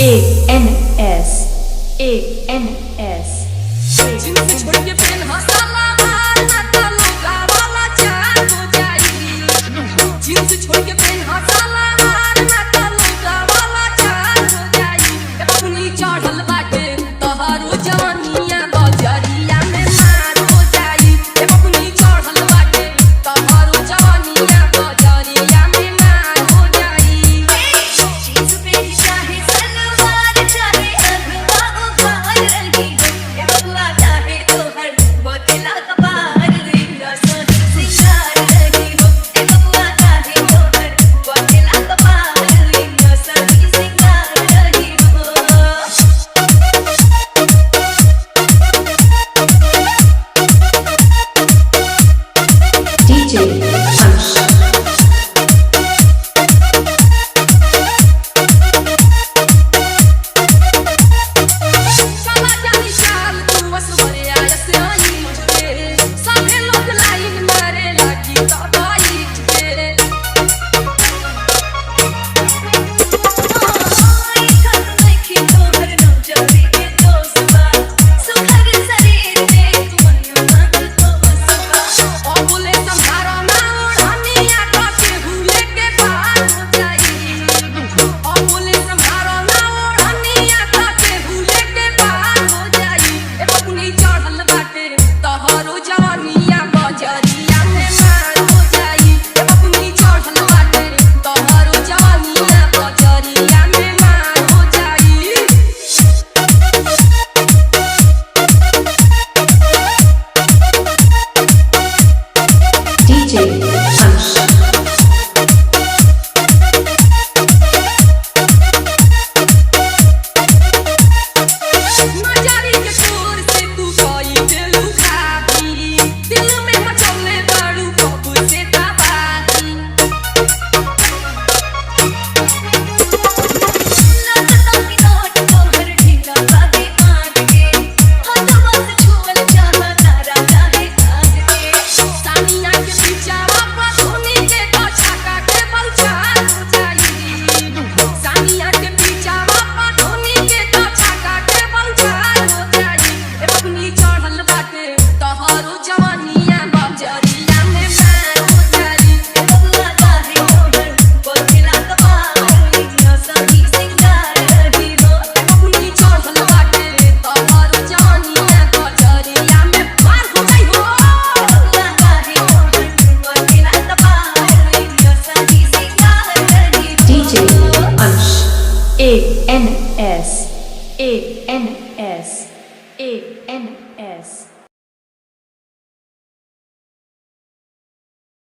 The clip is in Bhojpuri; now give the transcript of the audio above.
ANS जिनसे छोड़ के पेन हंसाला मारना तालो गावाला चार हो जाई। जिनसे छोड़ के पेन हंसाला मारना तालो गावाला चार हो जाई। ए बबुनी चढ़ल बाटे तोहरो जवानिया बजरिया में मार हो जाई। ए बबुनी चढ़ल बाटे तोहरो जवानिया बजरिया में मार हो जाई। चीज पे चाहे सलवार चाहे अगवा उखाड़ रही हो। ए बबुआ चाहे तो हर बोतला कपार लेना सोनी सिंगार रही हो। ए बबुआ चाहे तो हर बोतला कपार लेना सोनी सिंगार रही हो। DJ Ansh चला जानी शाल तू वसुवरे आयसे आई मुझे सारे लोग लाइन मारे लागी दबाई के आई खत देखी तो हर नौजवानी के दोस्त बा सुखर शरीर में तू मन तो बसवा। ओ बोले संभारो ना ओढ़निया काके भूले के पार हो जाई। ओ बोले संभारो ना ओढ़निया काके भूले के पार हो जाई। ए बबुनी चढ़ल बाटे तोहरो जवानिया बजरिया में मार हो जाई। ए बबुनी चढ़ल बाटे तोहरो जवानिया बजरिया में मार हो जाई। DJ Ansh नजारी के शोर से तू कोई दिलू खाती दिल में मचौले बाड़ू कब से तबाही। लगता कि नोट तो हर ढीला बागे आग के हाथवा से छुअल चाहा तारा चाहे आग के। सानिया के बिचारा पर धोनी के तो छक्का के बलचार हो जाई। सानिया के बिचारा पर धोनी के तो छक्का के बलचार हो जाई। ए बबुनी चढ़ल बाटे तोहरो जवानिया बजरिया में मार हो जाई। ए बबुआ चाहे तो हर बोतला कपार लेना सोनी सिंगार रही हो। ए बबुनी चढ़ल बाटे तोहरो जवानिया बजरिया में मार हो जाई हो। बबुआ चाहे तो हर बोतला कपार लेना सोनी सिंगार रही हो। DJ Ansh ANS